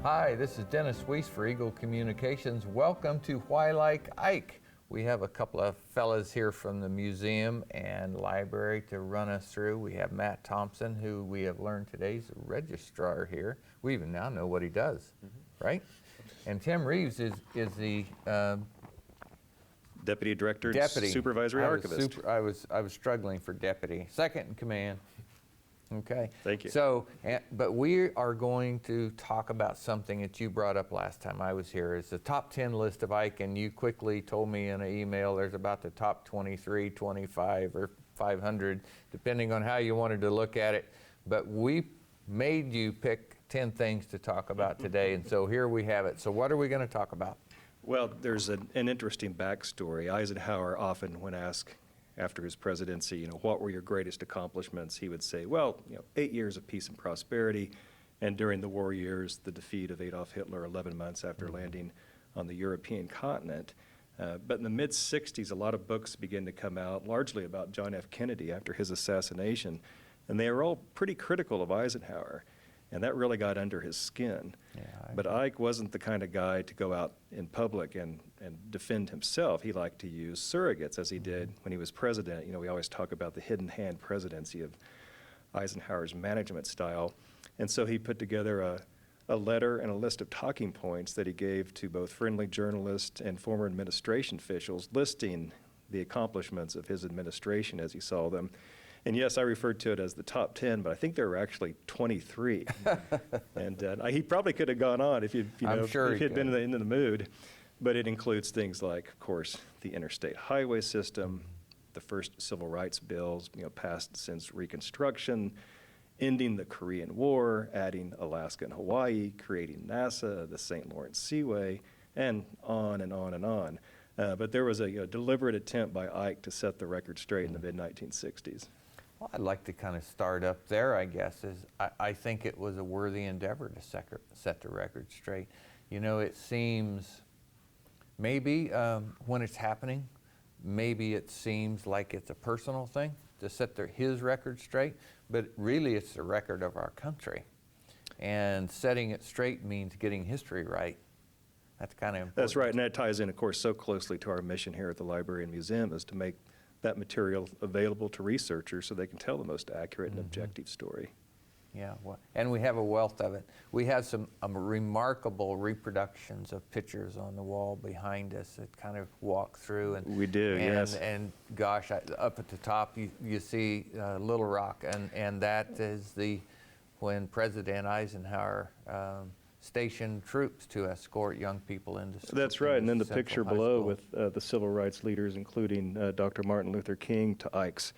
Hi, this is Dennis Weiss for Eagle Communications. Welcome to Why Like Ike. We have a couple of fellas here from the museum and library to run us through. We have Matt Thompson, who we have learned today is a registrar here. We even now know what he does, right? And Tim Reeves is the Deputy Director, Supervisory Archivist. I was struggling for deputy, second in command. Okay. Thank you. So, but we are going to talk about something that you brought up last time I was here. It's the top 10 list of Ike, and you quickly told me in an email there's about the top 23, 25, or 500, depending on how you wanted to look at it. But we made you pick 10 things to talk about today, and so here we have it. So what are we going to talk about? Well, there's an interesting backstory. Eisenhower often, when asked after his presidency, what were your greatest accomplishments, he would say, well, 8 years of peace and prosperity, and during the war years, the defeat of Adolf Hitler 11 months after landing on the European continent. But in the mid-'60s, a lot of books began to come out, largely about John F. Kennedy after his assassination, and they were all pretty critical of Eisenhower, and that really got under his skin. But Ike wasn't the kind of guy to go out in public and defend himself. He liked to use surrogates, as he did when he was president. We always talk about the hidden hand presidency of Eisenhower's management style. And so he put together a letter and a list of talking points that he gave to both friendly journalists and former administration officials, listing the accomplishments of his administration as he saw them. And yes, I referred to it as the top 10, but I think there were actually 23. And he probably could have gone on if he'd been in the mood. But it includes things like, of course, the interstate highway system, the first civil rights bills, passed since Reconstruction, ending the Korean War, adding Alaska and Hawaii, creating NASA, the St. Lawrence Seaway, and on and on and on. But there was a deliberate attempt by Ike to set the record straight in the mid-1960s. Well, I'd like to kind of start up there, I guess. I think it was a worthy endeavor to set the record straight. It seems, maybe when it's happening, maybe it seems like it's a personal thing to set his record straight, but really it's the record of our country. And setting it straight means getting history right. That's kind of important. That's right, and that ties in, of course, so closely to our mission here at the Library and Museum, is to make that material available to researchers so they can tell the most accurate and objective story. Yeah, and we have a wealth of it. We have some remarkable reproductions of pictures on the wall behind us that kind of walk through. And we do, yes. And gosh, up at the top you see Little Rock, and that is when President Eisenhower stationed troops to escort young people into school. That's right, and then the picture below with the civil rights leaders, including Dr. Martin Luther King, to Ike's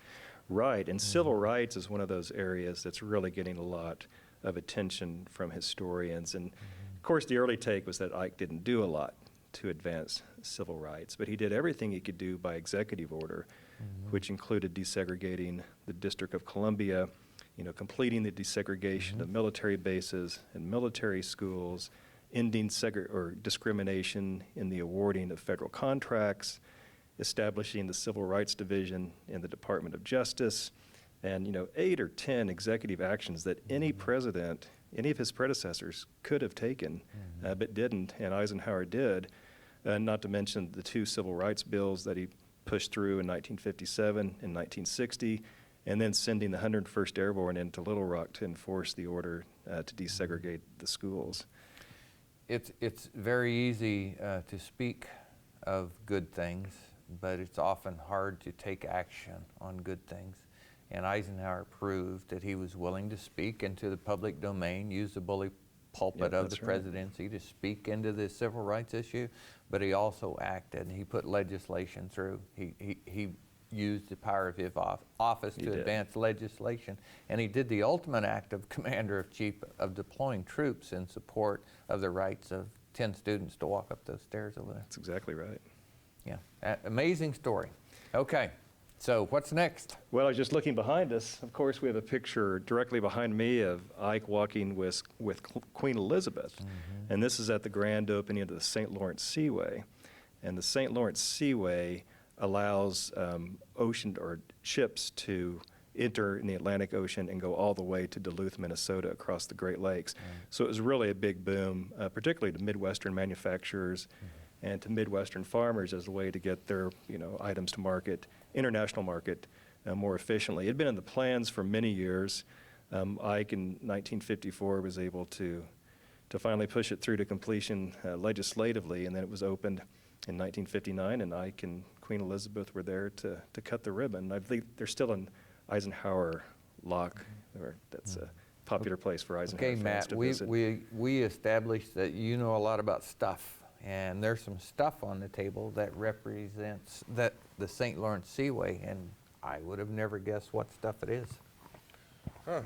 right. And civil rights is one of those areas that's really getting a lot of attention from historians. And of course, the early take was that Ike didn't do a lot to advance civil rights, but he did everything he could do by executive order, which included desegregating the District of Columbia, completing the desegregation of military bases and military schools, ending discrimination in the awarding of federal contracts, establishing the Civil Rights Division in the Department of Justice, and 8 or 10 executive actions that any president, any of his predecessors could have taken, but didn't, and Eisenhower did, not to mention the 2 civil rights bills that he pushed through in 1957 and 1960, and then sending the 101st Airborne into Little Rock to enforce the order to desegregate the schools. It's very easy to speak of good things, but it's often hard to take action on good things. And Eisenhower proved that he was willing to speak into the public domain, use the bully pulpit of the presidency to speak into the civil rights issue, but he also acted, and he put legislation through. He used the power of his office to advance legislation, and he did the ultimate act of Commander-in-Chief of deploying troops in support of the rights of 10 students to walk up those stairs over there. That's exactly right. Yeah, amazing story. Okay, so what's next? Well, I was just looking behind us. Of course, we have a picture directly behind me of Ike walking with Queen Elizabeth, and this is at the grand opening of the St. Lawrence Seaway. And the St. Lawrence Seaway allows ocean or ships to enter in the Atlantic Ocean and go all the way to Duluth, Minnesota, across the Great Lakes. So it was really a big boom, particularly to Midwestern manufacturers and to Midwestern farmers as a way to get their items to market, international market, more efficiently. It had been in the plans for many years. Ike in 1954 was able to finally push it through to completion legislatively, and then it was opened in 1959, and Ike and Queen Elizabeth were there to cut the ribbon. I believe there's still an Eisenhower lock, or that's a popular place for Eisenhower Okay, fans Matt, to visit. we established that you know a lot about stuff, and there's some stuff on the table that represents the St. Lawrence Seaway, and I would have never guessed what stuff it is.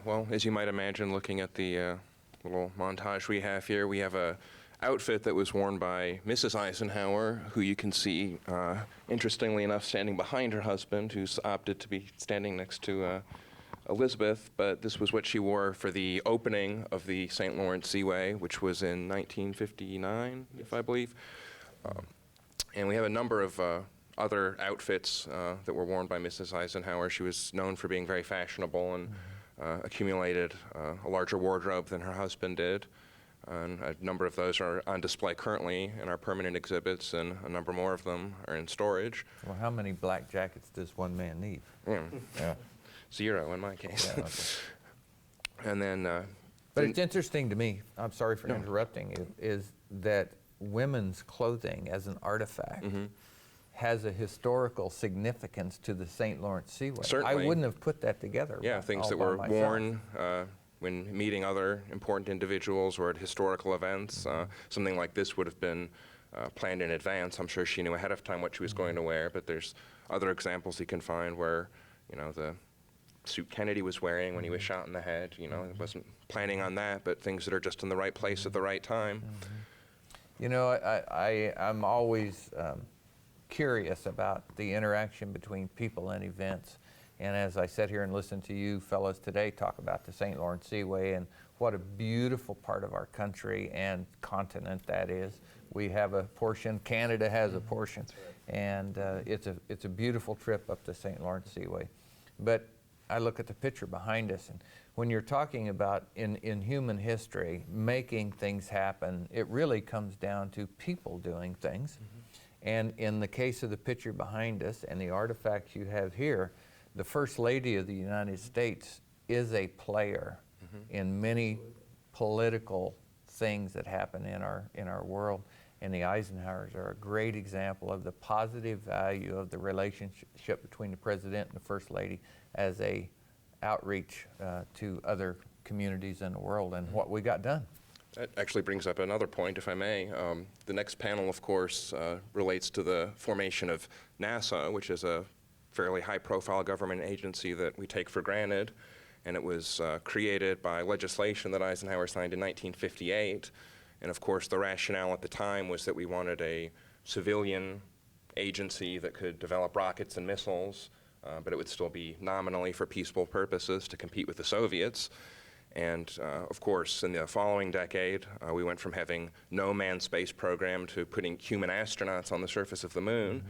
Well, as you might imagine, looking at the little montage we have here, we have a outfit that was worn by Mrs. Eisenhower, who you can see, interestingly enough, standing behind her husband, who's opted to be standing next to Elizabeth. But this was what she wore for the opening of the St. Lawrence Seaway, which was in 1959, if I believe. And we have a number of other outfits that were worn by Mrs. Eisenhower. She was known for being very fashionable and accumulated a larger wardrobe than her husband did. And a number of those are on display currently in our permanent exhibits, and a number more of them are in storage. Well, how many black jackets does one man need? Yeah. 0 in my case. Yeah, okay. And then... But it's interesting to me, I'm sorry for interrupting you, is that women's clothing as an artifact has a historical significance to the St. Lawrence Seaway. Certainly. I wouldn't have put that together. Yeah, things all that by were myself. worn when meeting other important individuals or at historical events. Something like this would have been planned in advance. I'm sure she knew ahead of time what she was going to wear, but there's other examples you can find where, the suit Kennedy was wearing when he was shot in the head, he wasn't planning on that, but things that are just in the right place at the right time. I'm always curious about the interaction between people and events. And as I sit here and listen to you fellows today talk about the St. Lawrence Seaway and what a beautiful part of our country and continent that is. We have a portion, Canada has a portion, and it's a beautiful trip up the St. Lawrence Seaway. But I look at the picture behind us, and when you're talking about in human history, making things happen, it really comes down to people doing things. And in the case of the picture behind us and the artifacts you have here, the First Lady of the United States is a player in many political things that happen in our world. And the Eisenhowers are a great example of the positive value of the relationship between the President and the First Lady as a outreach to other communities in the world and what we got done. That actually brings up another point, if I may. The next panel, of course, relates to the formation of NASA, which is a fairly high-profile government agency that we take for granted. And it was created by legislation that Eisenhower signed in 1958. And of course, the rationale at the time was that we wanted a civilian agency that could develop rockets and missiles, but it would still be nominally for peaceful purposes to compete with the Soviets. And of course, in the following decade, we went from having no manned space program to putting human astronauts on the surface of the moon.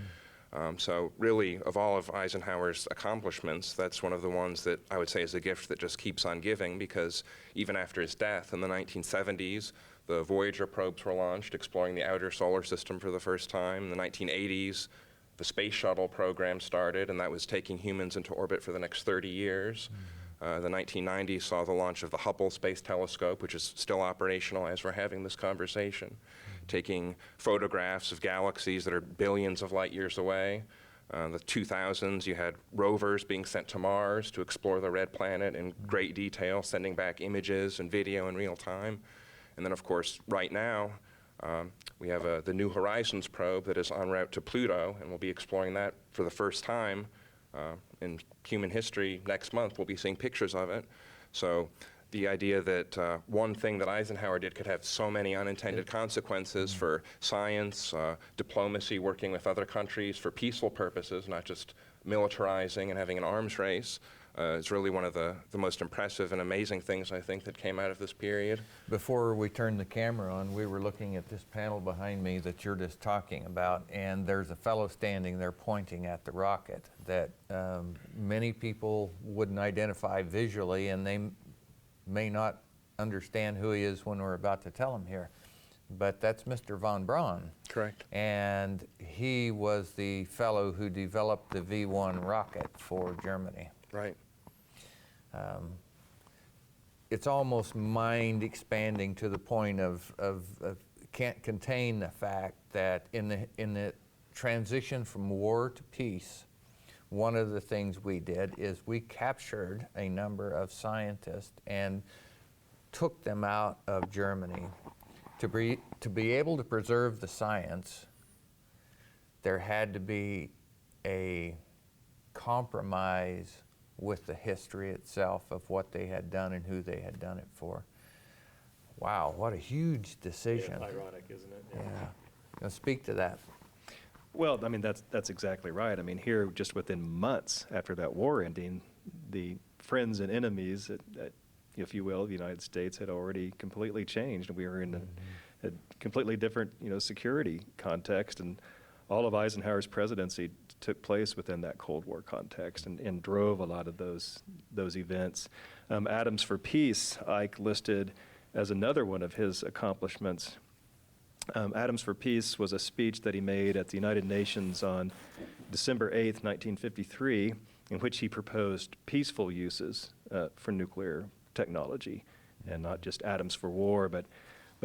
So really, of all of Eisenhower's accomplishments, that's one of the ones that I would say is a gift that just keeps on giving, because even after his death in the 1970s, the Voyager probes were launched, exploring the outer solar system for the first time. In the 1980s, the space shuttle program started, and that was taking humans into orbit for the next 30 years. The 1990s saw the launch of the Hubble Space Telescope, which is still operational as we're having this conversation, taking photographs of galaxies that are billions of light years away. The 2000s, you had rovers being sent to Mars to explore the red planet in great detail, sending back images and video in real time. And then, of course, right now, we have the New Horizons probe that is en route to Pluto, and we'll be exploring that for the first time in human history. Next month, we'll be seeing pictures of it. So the idea that one thing that Eisenhower did could have so many unintended consequences for science, diplomacy, working with other countries for peaceful purposes, not just militarizing and having an arms race, is really one of the most impressive and amazing things, I think, that came out of this period. Before we turned the camera on, we were looking at this panel behind me that you're just talking about, and there's a fellow standing there pointing at the rocket that many people wouldn't identify visually, and they may not understand who he is when we're about to tell him here. But that's Mr. von Braun. Correct. And he was the fellow who developed the V-1 rocket for Germany. Right. It's almost mind expanding to the point of can't contain the fact that in the transition from war to peace, one of the things we did is we captured a number of scientists and took them out of Germany. To be able to preserve the science, there had to be a compromise with the history itself of what they had done and who they had done it for. Wow, what a huge decision. Yeah, ironic, isn't it? Yeah. Now speak to that. Well, I mean, that's exactly right. I mean, here, just within months after that war ending, the friends and enemies, if you will, of the United States had already completely changed. We were in a completely different, security context, and all of Eisenhower's presidency took place within that Cold War context and drove a lot of those events. Atoms for Peace, Ike listed as another one of his accomplishments. Atoms for Peace was a speech that he made at the United Nations on December 8th, 1953, in which he proposed peaceful uses for nuclear technology, and not just atoms for war, but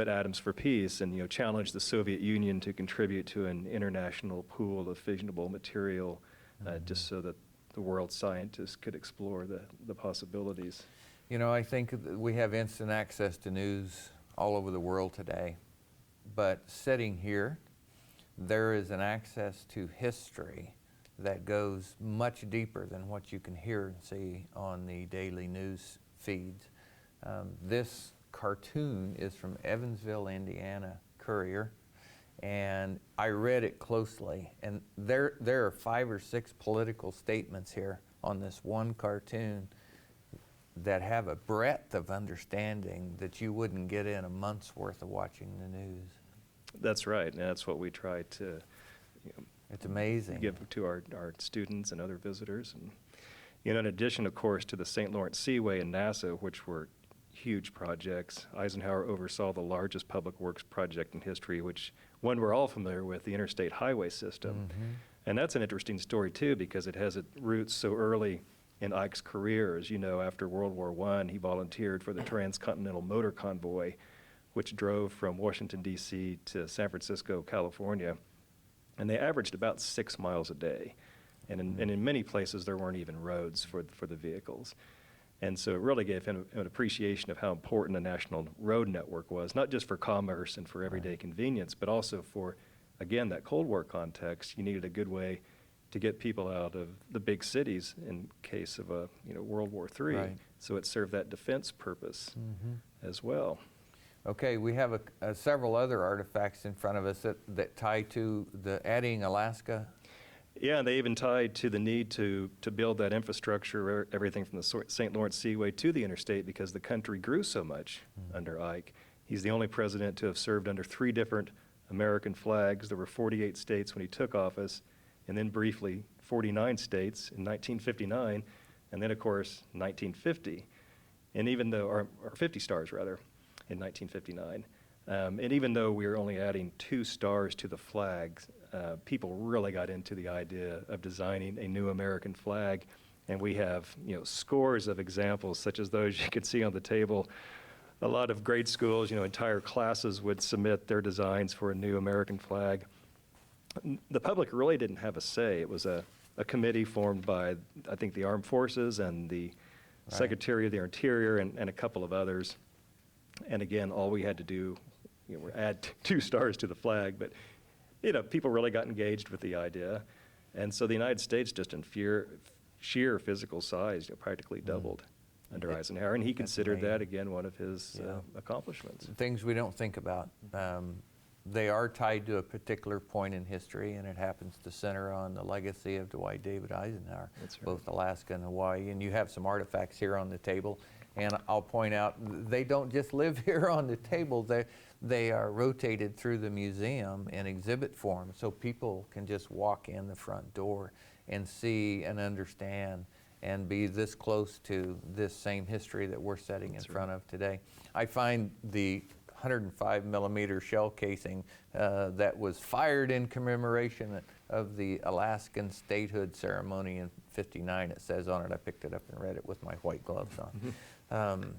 atoms for peace, and challenged the Soviet Union to contribute to an international pool of fissionable material, just so that the world's scientists could explore the possibilities. I think that we have instant access to news all over the world today, but sitting here, there is an access to history that goes much deeper than what you can hear and see on the daily news feeds. This cartoon is from Evansville, Indiana Courier, and I read it closely, and there are 5 or 6 political statements here on this one cartoon that have a breadth of understanding that you wouldn't get in a month's worth of watching the news. That's right, and that's what we try to It's amazing. give to our students and other visitors. And in addition, of course, to the St. Lawrence Seaway and NASA, which were huge projects, Eisenhower oversaw the largest public works project in history, which one we're all familiar with, the Interstate Highway System. And that's an interesting story, too, because it has its roots so early in Ike's career. As you know, after World War I, he volunteered for the Transcontinental Motor Convoy, which drove from Washington, D.C. to San Francisco, California. And they averaged about 6 miles a day. And in many places, there weren't even roads for the vehicles. And so it really gave him an appreciation of how important a national road network was, not just for commerce and for everyday convenience, but also for, again, that Cold War context. You needed a good way to get people out of the big cities in case of a World War III. Right. So it served that defense purpose as well. Okay, we have several other artifacts in front of us that tie to the adding Alaska. Yeah, and they even tied to the need to build that infrastructure, everything from the St. Lawrence Seaway to the interstate, because the country grew so much under Ike. He's the only president to have served under 3 different American flags. There were 48 states when he took office, and then briefly 49 states in 1959, and then, of course, 1950. And even though, or 50 stars rather, in 1959. And even though we were only adding 2 stars to the flags, people really got into the idea of designing a new American flag. And we have, scores of examples, such as those you can see on the table. A lot of grade schools, entire classes would submit their designs for a new American flag. The public really didn't have a say. It was a committee formed by, I think, the Armed Forces and the Secretary of the Interior and a couple of others. And again, all we had to do, were add 2 stars to the flag. But, people really got engaged with the idea. And so the United States, just in sheer physical size, practically doubled under Eisenhower. And he considered that, again, one of his accomplishments. Things we don't think about. They are tied to a particular point in history, and it happens to center on the legacy of Dwight David Eisenhower, That's right. both Alaska and Hawaii. And you have some artifacts here on the table. And I'll point out, they don't just live here on the table. They are rotated through the museum in exhibit form, so people can just walk in the front door and see and understand and be this close to this same history that we're setting in front of today. I find the 105 millimeter shell casing that was fired in commemoration of the Alaskan statehood ceremony in '59. It says on it. I picked it up and read it with my white gloves on.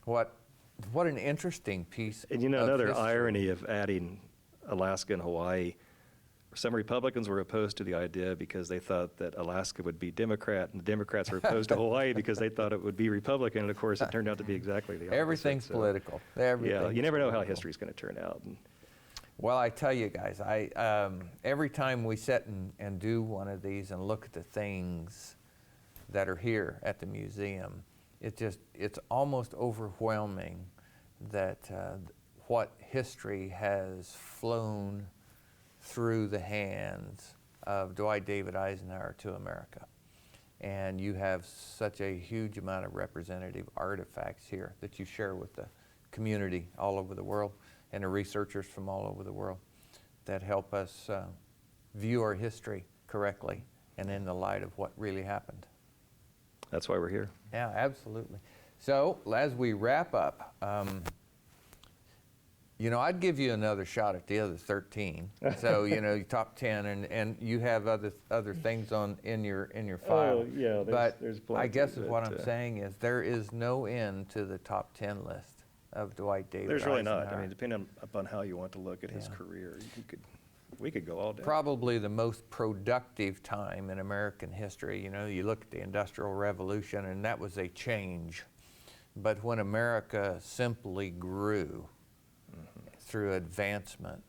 What an interesting piece. And you know, of another history. irony of adding Alaska and Hawaii, some Republicans were opposed to the idea because they thought that Alaska would be Democrat, and the Democrats were opposed to Hawaii because they thought it would be Republican, and of course it turned out to be exactly the opposite. Everything's so, political. Yeah, Everything's you never know how political. history's going to turn out. And Well, I tell you guys, every time we sit and do one of these and look at the things that are here at the museum, it's almost overwhelming that what history has flown through the hands of Dwight David Eisenhower to America. And you have such a huge amount of representative artifacts here that you share with the community all over the world and the researchers from all over the world that help us view our history correctly and in the light of what really happened. that's why we're here. Yeah, absolutely. So as we wrap up, you know, I'd give you another shot at the other 13. So, you know, top 10, and you have other things in your file. Oh, yeah, but there's I plenty, guess what but, I'm saying is there is no end to the top 10 list of Dwight David There's really Eisenhower. not. I mean, depending upon how you want to look at his Yeah. career, we could go all day. Probably the most productive time in American history. You know, you look at the Industrial Revolution, and that was a change. But when America simply grew through advancement,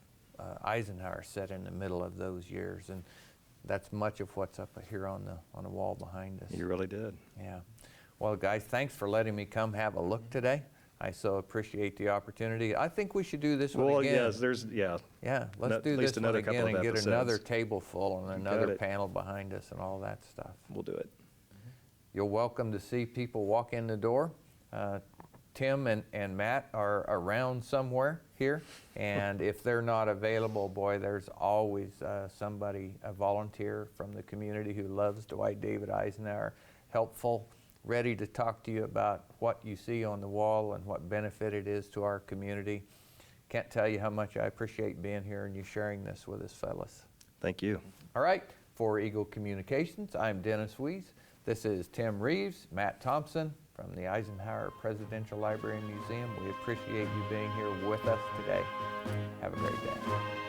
Eisenhower sat in the middle of those years, and that's much of what's up here on the wall behind us. You really did. Yeah. Well, guys, thanks for letting me come have a look today. I so appreciate the opportunity. I think we should do this one Well, again. yes, Yeah, let's at do least this one another couple again of and get episodes. another table full and You got another it. panel behind us and all that stuff. We'll do it. You're welcome to see people walk in the door. Tim and Matt are around somewhere here, and if they're not available, boy, there's always somebody, a volunteer from the community who loves Dwight David Eisenhower, helpful, ready to talk to you about what you see on the wall and what benefit it is to our community. Can't tell you how much I appreciate being here and you sharing this with us, fellas. Thank you. All right, for Eagle Communications, I'm Dennis Weiss. This is Tim Reeves, Matt Thompson from the Eisenhower Presidential Library and Museum. We appreciate you being here with us today. Have a great day.